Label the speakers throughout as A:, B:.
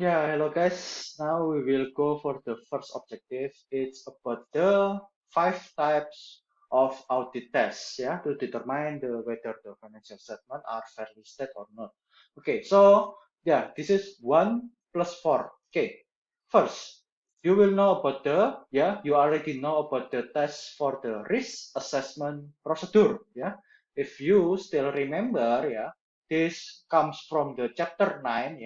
A: Yeah, hello guys. Now we will go for the first objective. It's about the five types of audit tests, yeah, to determine whether the financial statement are fairly stated or not. Okay, so yeah, this is 1 plus 4. Okay, first, you will know about you already know about the test for the risk assessment procedure, yeah. If you still remember, yeah, this comes from the chapter 9,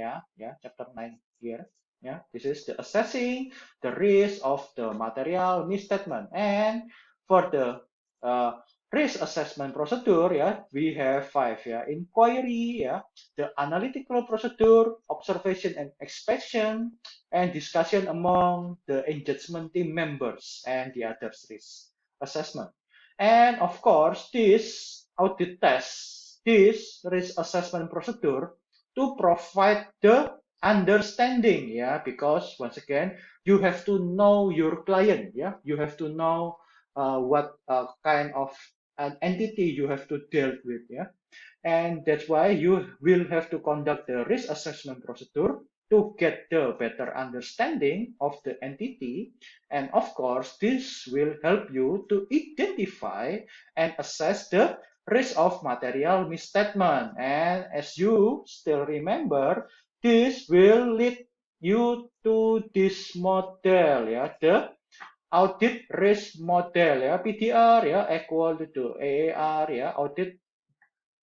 A: chapter 9 here. Yeah, this is the assessing the risk of the material misstatement. And for the uh, risk assessment procedure, yeah, we have five, yeah, inquiry, yeah, the analytical procedure, observation and inspection, and discussion among the engagement team members and the others risk assessment. And of course, this audit test, this risk assessment procedure to provide the understanding, yeah, because once again, you have to know your client, yeah, you have to know what kind of an entity you have to deal with, yeah, and that's why you will have to conduct the risk assessment procedure to get the better understanding of the entity. And of course, this will help you to identify and assess the risk of material misstatement. And as you still remember, this will lead you to this model, yeah, the audit risk model, yeah, PDR, yeah, equal to AAR, yeah, audit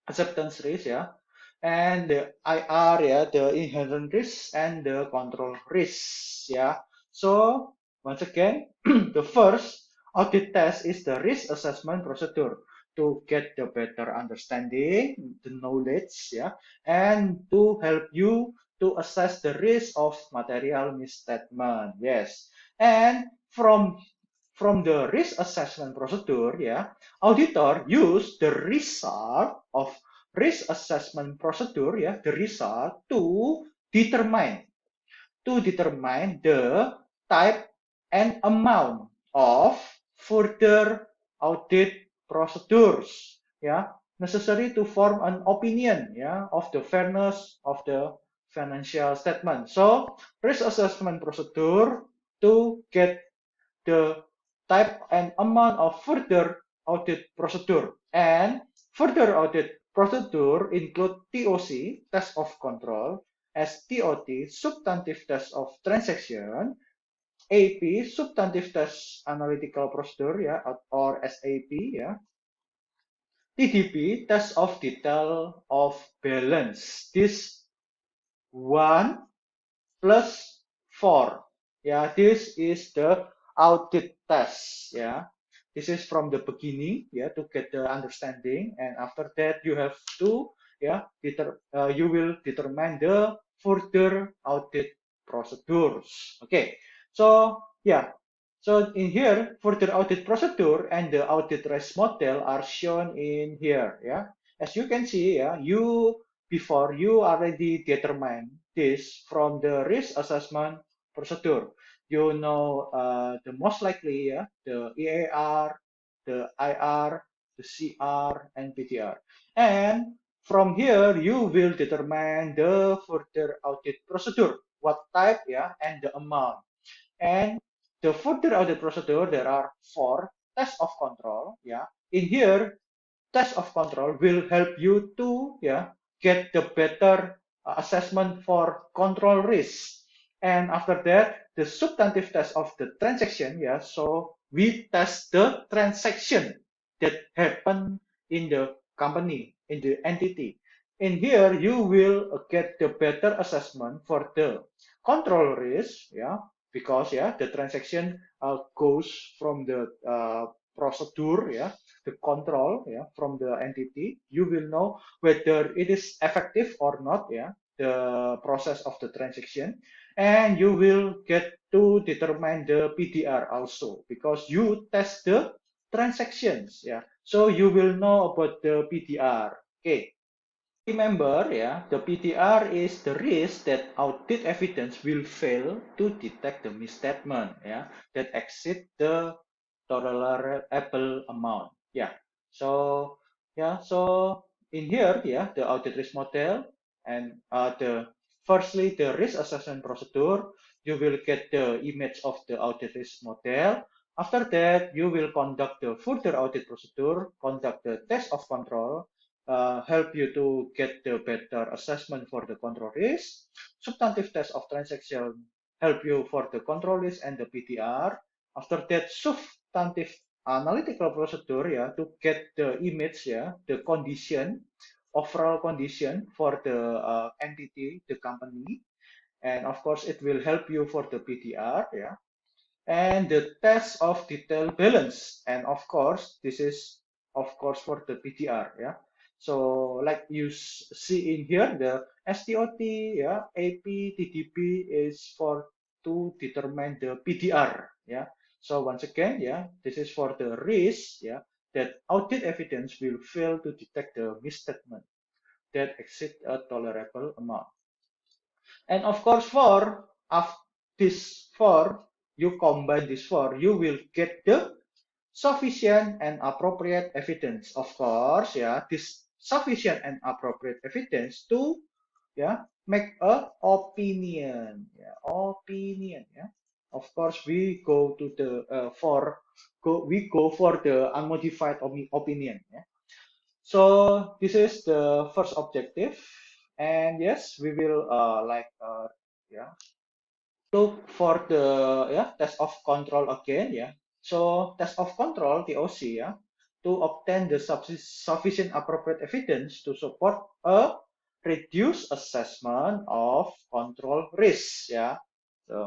A: acceptance risk, yeah, and the IR, yeah, the inherent risk and the control risk, yeah. So once again, the first audit test is the risk assessment procedure to get the better understanding, the knowledge, yeah, and to help you to assess the risk of material misstatement, yes. And from the risk assessment procedure, yeah, auditor use the result of risk assessment procedure, yeah, the result determine determine the type and amount of further audit procedures, yeah, necessary to form an opinion, yeah, of the fairness of the financial statement. So risk assessment procedure to get the type and amount of further audit procedure. And further audit procedure include TOC, test of control, STOT, substantive test of transaction, AP, substantive test analytical procedure, yeah, or SAP, yeah, TDP, test of detail of balance. This 1 plus 4. Yeah, this is the audit test. Yeah, this is from the beginning. Yeah, to get the understanding, and after that you have to, you will determine the further audit procedures. Okay, so yeah. So in here, further audit procedure and the audit risk model are shown in here. Yeah, as you can see, yeah, before you already determine this from the risk assessment procedure. You know the most likely, yeah, the EAR, the IR, the CR, and PTR. And from here, you will determine the further audit procedure, what type, yeah, and the amount. And the further audit procedure, there are four tests of control, yeah. In here, test of control will help you to, get the better assessment for control risk. And after that, the substantive test of the transaction, yeah, so we test the transaction that happen in the company, in the entity. In here, you will get the better assessment for the control risk, yeah, because, yeah, the transaction goes from the procedure, yeah, the control, yeah, from the entity. You will know whether it is effective or not, yeah, the process of the transaction. And you will get to determine the PDR also, because you test the transactions, yeah, so you will know about the PDR. Okay, remember, yeah, the PDR is the risk that audit evidence will fail to detect the misstatement, yeah, that exceed the tolerable amount. Yeah. So yeah, so in here, yeah, the audit risk model and the Firstly, the risk assessment procedure. You will get the image of the audit risk model. After that, you will conduct the further audit procedure, conduct the test of control, help you to get the better assessment for the control risk. Substantive test of transaction help you for the control risk and the PTR. After that, substantive analytical procedure, to get the image, the condition, overall condition for the entity, the company, and of course it will help you for the PTR, and the test of detail balance, and of course this is of course for the PTR, So like you see in here, the STOT, AP, TDP is for to determine the PTR, So once again, this is for the risk, that audit evidence will fail to detect the misstatement that exceed a tolerable amount. And of course, for this four, you combine this four, you will get the sufficient and appropriate evidence. Of course, this sufficient and appropriate evidence to make a opinion. Opinion. Of course, we go to the we go for the unmodified opinion. So this is the first objective, and yes, we will yeah look for the test of control again. So test of control TOC, to obtain the sufficient appropriate evidence to support a reduced assessment of control risk.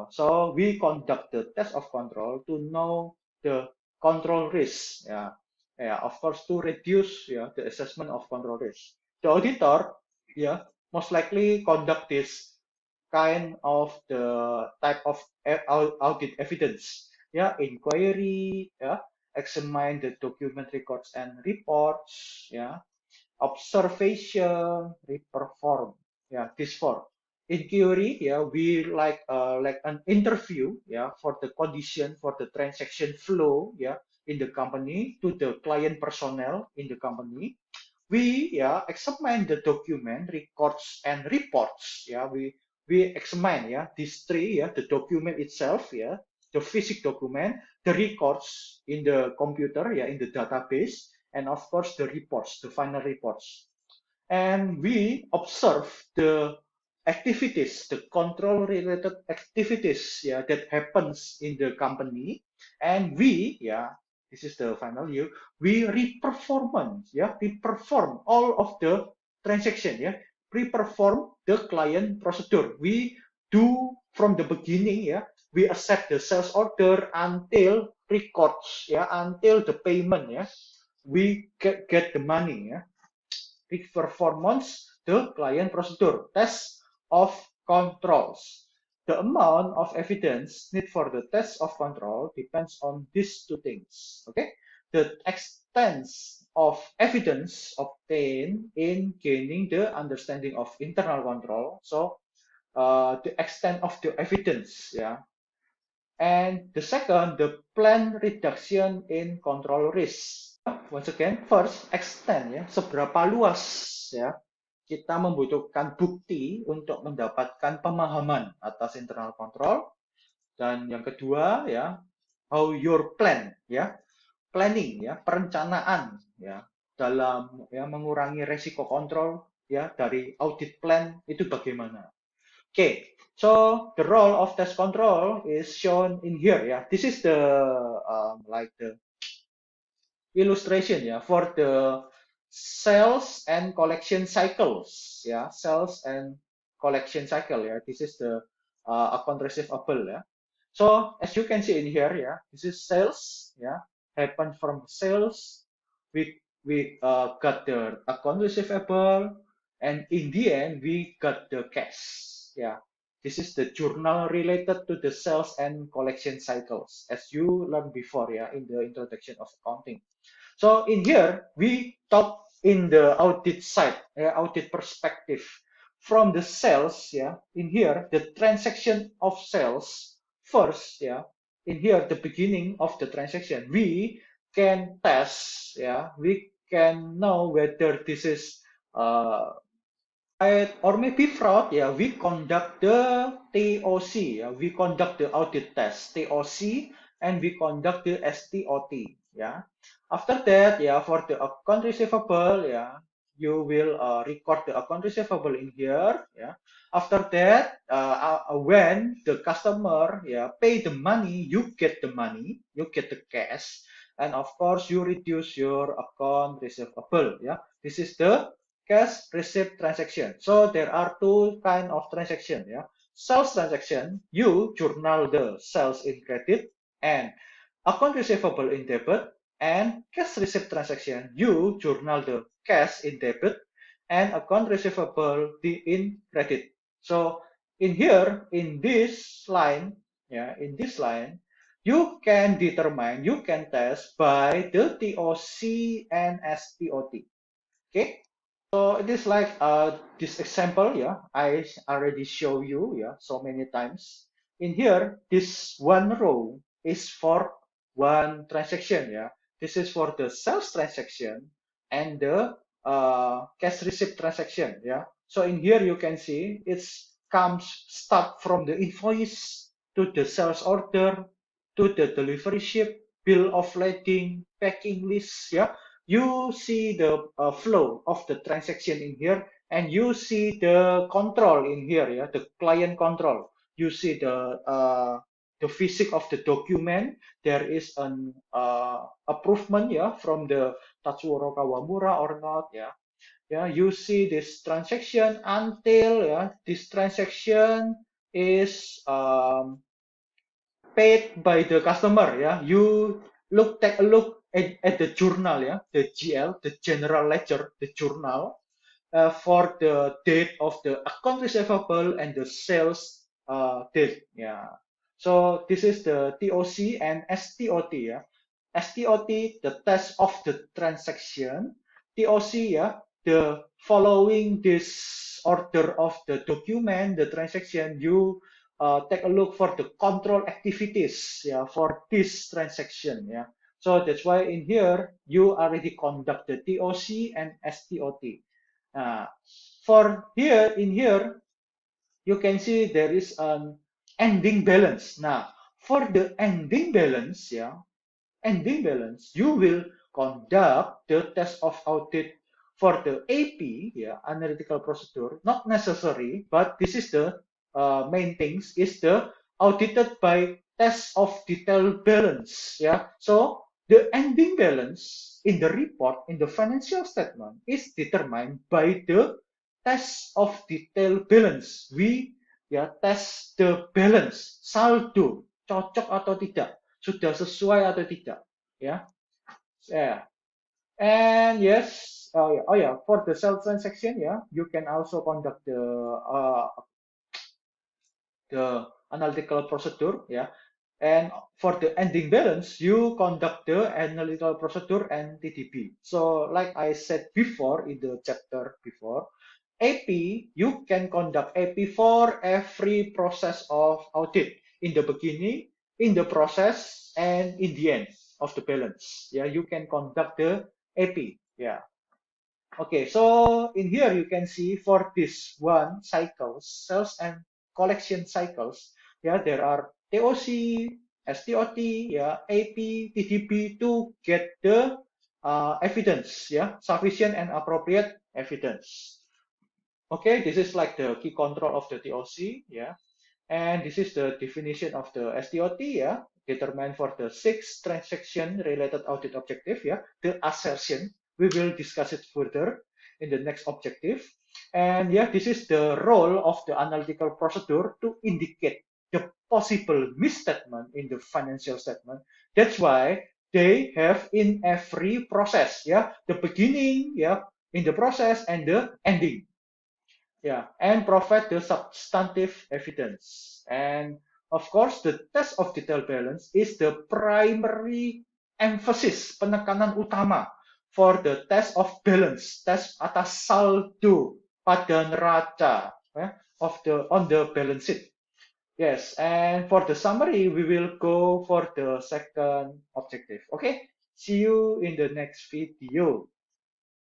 A: So we conduct the test of control to know the control risk. Of course, to reduce the assessment of control risk. The auditor, most likely conduct this kind of the type of audit evidence, inquiry, examine the document records and reports, observation, reperform, this four. In theory, we like an interview, for the condition for the transaction flow, in the company to the client personnel in the company. We examine the document, records, and reports. We examine these three, the document itself, the physical document, the records in the computer, in the database, and of course the reports, the final reports. And we observe the activities, the control related activities, that happens in the company, and we, this is the final year, we reperformance, we perform all of the transaction, we perform the client procedure. We do from the beginning, we accept the sales order until records, until the payment, we get the money, peak performance, the client procedure, test of controls. The amount of evidence need for the test of control depends on these two things. Okay, the extent of evidence obtained in gaining the understanding of internal control. So the extent of the evidence, and the second, the plan reduction in control risk. Once again, first, extend, seberapa luas kita membutuhkan bukti untuk mendapatkan pemahaman atas internal control. Dan yang kedua, how your plan, planning, perencanaan, dalam mengurangi resiko kontrol, dari audit plan itu bagaimana. Okay, so the role of test control is shown in here. This is the like the illustration, for the sales and collection cycles. Sales and collection cycle. This is the account receivable. So as you can see in here, this is sales. Happen from sales. We got the account receivable, and in the end we got the cash. This is the journal related to the sales and collection cycles, as you learned before, in the introduction of accounting. So in here, we talk in the audit side, audit perspective. From the sales, in here, the transaction of sales first, in here, the beginning of the transaction, we can test, we can know whether this is or maybe fraud, yeah, we conduct the TOC, yeah, we conduct the audit test, TOC, and we conduct the STOT, yeah. After that, yeah, for the account receivable, yeah, you will record the account receivable in here, yeah. After that, when the customer, yeah, pay the money, you get the money, you get the cash, and of course, you reduce your account receivable, yeah. This is the cash receipt transaction. So there are two kind of transaction. Yeah, sales transaction, you journal the sales in credit and account receivable in debit, and cash receipt transaction, you journal the cash in debit and account receivable in credit. So in here, in this line, yeah, in this line, you can determine, you can test by the TOC and STOT. Okay. So it is like this example, yeah, I already show you, yeah, so many times. In here, this one row is for one transaction, yeah. This is for the sales transaction and the cash receipt transaction, yeah. So in here you can see it's comes start from the invoice to the sales order to the delivery ship, bill of lading, packing list, yeah. You see the flow of the transaction in here, and you see the control in here, yeah, the client control. You see the physics of the document. There is an approval, yeah, from the Tatsuoro Kawamura or not, yeah. Yeah, you see this transaction until, yeah, this transaction is paid by the customer. Yeah, you take a look at the journal. Yeah, the GL, the general ledger, the journal for the date of the account receivable and the sales date. Yeah. So this is the TOC and STOT. Yeah. STOT, the test of the transaction. TOC, yeah, the following this order of the document, the transaction, you take a look for the control activities, yeah, for this transaction. Yeah. So that's why in here you already conduct the TOC and STOT. Uh, for here, in here, you can see there is an ending balance. Now, for the ending balance, yeah, ending balance, you will conduct the test of audit for the AP, yeah, analytical procedure. Not necessary, but this is the main things is the audited by test of detail balance. Yeah, so the ending balance in the report in the financial statement is determined by the test of detail balance. We test the balance saldo cocok atau tidak, sudah sesuai atau tidak, ya. Yeah. And yes, for the sales transaction, yeah, you can also conduct the analytical procedure, yeah. And for the ending balance, you conduct the analytical procedure and TDB. So, like I said before in the chapter before, AP, you can conduct AP for every process of audit in the beginning, in the process, and in the end of the balance. Yeah, you can conduct the AP. Yeah. Okay, so in here you can see for this one cycles, sales and collection cycles, yeah, there are TOC, STOT, yeah, AP, TDB to get the evidence, yeah, sufficient and appropriate evidence. Okay, this is like the key control of the TOC, yeah, and this is the definition of the STOT, yeah, determined for the 6 transaction related audit objective, yeah, the assertion. We will discuss it further in the next objective. And yeah, this is the role of the analytical procedure to indicate the possible misstatement in the financial statement. That's why they have in every process, yeah, the beginning, yeah, in the process and the ending. Yeah, and provide the substantive evidence. And of course, the test of detail balance is the primary emphasis, penekanan utama for the test of balance, test atas saldo pada neraca, of the on the balance sheet. Yes, and for the summary, we will go for the second objective. Okay, see you in the next video.